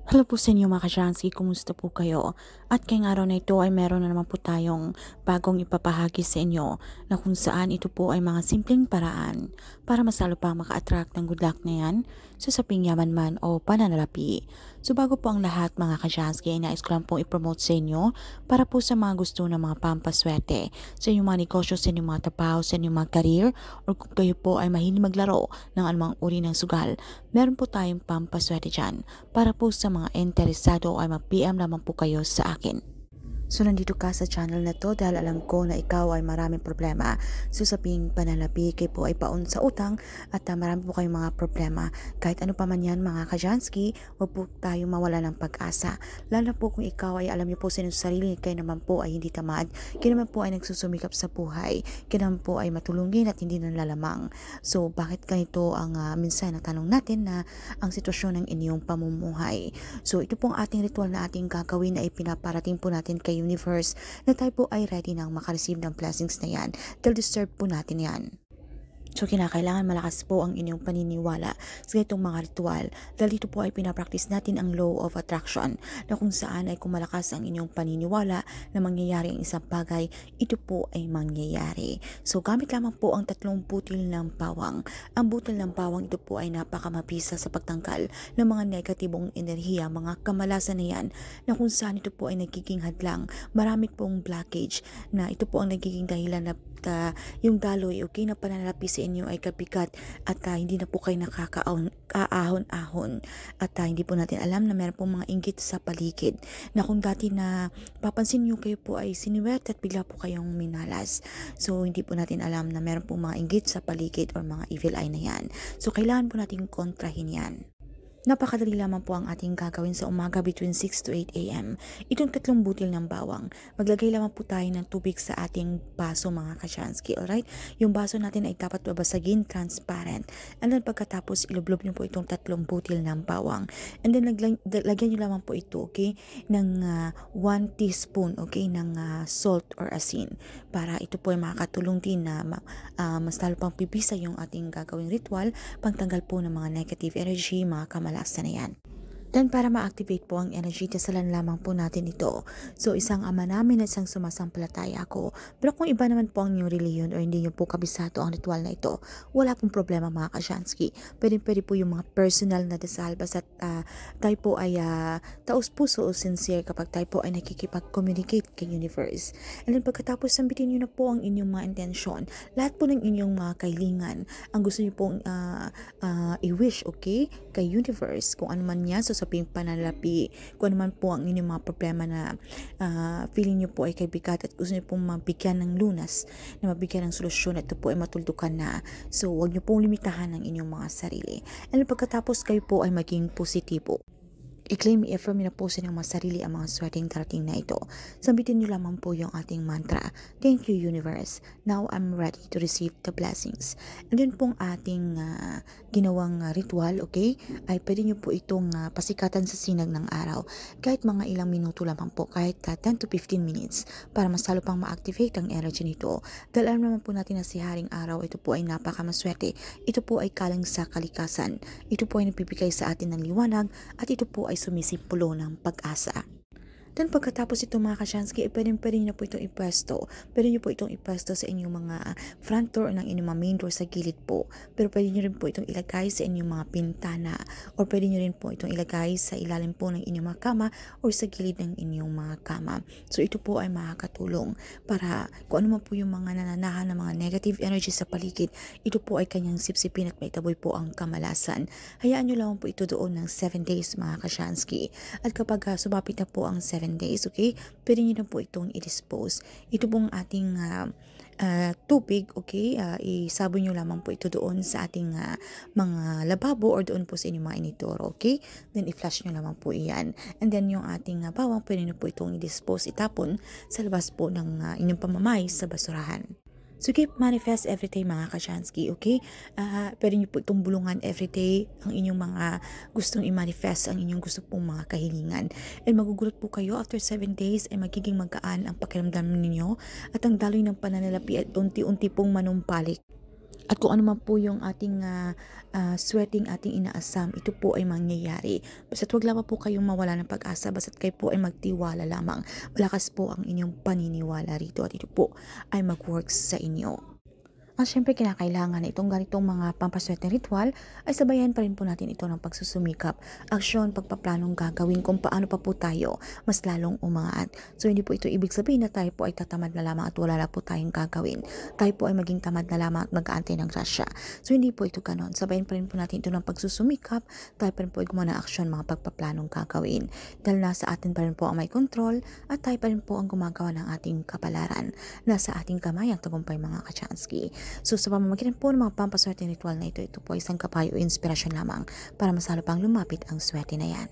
Hello po sa inyo mga ka-Jansky, kumusta po kayo? At ngayong araw na ito ay meron na naman po tayong bagong ipapahagi sa inyo na kung saan ito po ay mga simpleng paraan para mas lalo pa maka-attract ng good luck na yan sa saping yaman man o pananalapi. So bago po ang lahat mga ka-Jansky ay nais ko lang pong ipromote sa inyo para po sa mga gusto ng mga pampaswerte sa inyong mga negosyo, sa inyong mga trabaho, sa inyong mga career, or kung kayo po ay mahilig maglaro ng anumang uri ng sugal, meron po tayong pampaswerte dyan para po sa mga interesado ay mag-PM lamang po kayo sa akin. So nandito ka sa channel na to dahil alam ko na ikaw ay maraming problema. So sabing pananalapi, kayo po ay paon sa utang at marami po kayong mga problema. Kahit ano pa man yan mga ka-Jansky, huwag po tayo mawala ng pag-asa. Lalo po kung ikaw ay alam niyo po sa inyong sarili, kayo naman po ay hindi tamad, kayo naman po ay nagsusumikap sa buhay, kayo naman po ay matulungin at hindi nanlalamang. So bakit ganito ang minsan na tanong natin na ang sitwasyon ng inyong pamumuhay. So ito pong ating ritual na ating gagawin na ipinaparating po natin kay universe na tayo po ay ready nang makareceive ng blessings na yan dahil deserve po natin yan. So kinakailangan malakas po ang inyong paniniwala sa itong mga ritual dahil dito po ay pinapractice natin ang law of attraction na kung saan ay kung malakas ang inyong paniniwala na mangyayari ang isang bagay, ito po ay mangyayari. So gamit lamang po ang 3 butil ng bawang. Ang butil ng bawang ito po ay napakamabisa sa pagtanggal ng mga negatibong enerhiya, mga kamalasan na yan na kung saan ito po ay nagiging hadlang. Marami pong blockage na ito po ang nagiging dahilan na yung daloy na pananalapi sa inyo ay kabigat at hindi na po kayo nakakaahon-ahon at hindi po natin alam na meron pong mga inggit sa paligid na kung dati na papansin nyo kayo po ay siniwet at bigla po kayong minalas. So hindi po natin alam na meron pong mga inggit sa paligid or mga evil eye na yan. So kailangan po natin kontrahin yan. Napakadali lamang po ang ating gagawin sa umaga between 6 to 8 a.m. Itong 3 butil ng bawang. Maglagay lamang po tayo ng tubig sa ating baso mga ka-Jansky, alright? Yung baso natin ay dapat babasagin, transparent. And then pagkatapos, ilublob nyo po itong 3 butil ng bawang. And then lagyan nyo lamang po ito, okay? Ng 1 teaspoon, okay? Ng salt or asin. Para ito po ay makakatulong din na mas lalo pang pipisa yung ating gagawing ritual, pangtanggal po ng mga negative energy, mga kamalasan na yan. Then para ma-activate po ang energy, dasalan lamang po natin ito. So isang ama namin at isang sumasampalataya ako. Pero kung iba naman po ang inyong reliyon o hindi nyo po kabisado ang ritual na ito, wala pong problema mga ka-Jansky. Pwede po yung mga personal na dasal basta tayo po ay taos puso o sincere kapag tayo po ay nakikipag-communicate kay universe. And then pagkatapos sambitin nyo na po ang inyong mga intensyon, lahat po ng inyong mga kahilingan, ang gusto nyo pong i-wish, okay, kay universe, kung ano man yan, so sa pananalapi, kung ano man po ang inyong mga problema na feeling nyo po ay kaibigat at gusto nyo pong mabigyan ng lunas, na mabigyan ng solusyon at ito po ay matuldukan na. So huwag nyo pong limitahan ang inyong mga sarili. And pagkatapos kayo po ay maging positibo. I-claim, i-affirm na po sa inyong mga sarili ang mga swerteng darating na ito. Sambitin nyo lamang po yung ating mantra. Thank you, universe. Now I'm ready to receive the blessings. And then pong ating ginawang ritual, okay, ay pwede nyo po itong pasikatan sa sinag ng araw. Kahit mga ilang minuto lamang po, kahit 10 to 15 minutes, para mas lalo pang ma-activate ang energy nito. Dahil alam naman po natin na si Haring Araw, ito po ay napakamaswerte. Ito po ay kalang sa kalikasan. Ito po ay nagbibigay sa atin ng liwanag at ito po ay sumisipulo ng pag-asa. Then pagkatapos ito mga ka-Jansky, pwede nyo po itong ipwesto. Pwede nyo po itong ipwesto sa inyong mga front door ng inyong mga main door sa gilid po. Pero pwede nyo rin po itong ilagay sa inyong mga pintana. Or pwede nyo rin po itong ilagay sa ilalim po ng inyong mga kama or sa gilid ng inyong mga kama. So ito po ay makakatulong para kung ano man po yung mga nananahan ng mga negative energy sa paligid, ito po ay kanyang sipsipin at maitaboy po ang kamalasan. Hayaan nyo lang po ito doon ng 7 days mga ka-Jansky. At kapag sumapit na po ang 7 days, okay, pwede nyo na po itong i-dispose. Ito pong ating tubig, okay, isabon nyo lamang po ito doon sa ating mga lababo or doon po sa inyong mga inidoro, okay? Then i-flush nyo lamang po iyan. And then yung ating bawang, pwede nyo po itong i-dispose, itapon sa labas po ng inyong pamamay sa basurahan. So keep manifest everyday mga ka-Jansky, okay? Pwede nyo po itong bulungan everyday ang inyong mga gustong i-manifest, ang inyong gusto pong mga kahilingan. And magugulat po kayo, after 7 days ay magiging magkaan ang pakiramdam ninyo at ang daloy ng pananalapi at unti-unti pong manumpalik. At kung ano man po yung ating swerteng ating inaasam, ito po ay mangyayari. Basta't wag lamang po kayong mawala ng pag-asa, basta't kayo po ay magtiwala lamang. Malakas po ang inyong paniniwala rito at ito po ay mag-work sa inyo. At syempre kinakailangan na itong ganitong mga pampaswerteng ritual ay sabayan pa rin po natin ito ng pagsusumikap, aksyon, pagpaplanong gagawin kung paano pa po tayo mas lalong umangat. So hindi po ito ibig sabihin na tayo po ay tatamad na lamang at wala na po tayong gagawin. Tayo po ay maging tamad na lamang at mag-aantay ng grasya. So hindi po ito ganon. Sabayan pa rin po natin ito ng pagsusumikap, tayo pa rin po ay gumawa ng aksyon, mga pagpaplanong gagawin. Dahil nasa atin pa rin po ang may kontrol at tayo pa rin po ang gumagawa ng ating kapalaran. Nasa ating kamay ang tagumpay, mga Kachansky. So sa pamamagitan po ng mga pampaswerte ritual na ito po ay isang kapayo o inspirasyon lamang para mas lalo pang lumapit ang swerte na yan.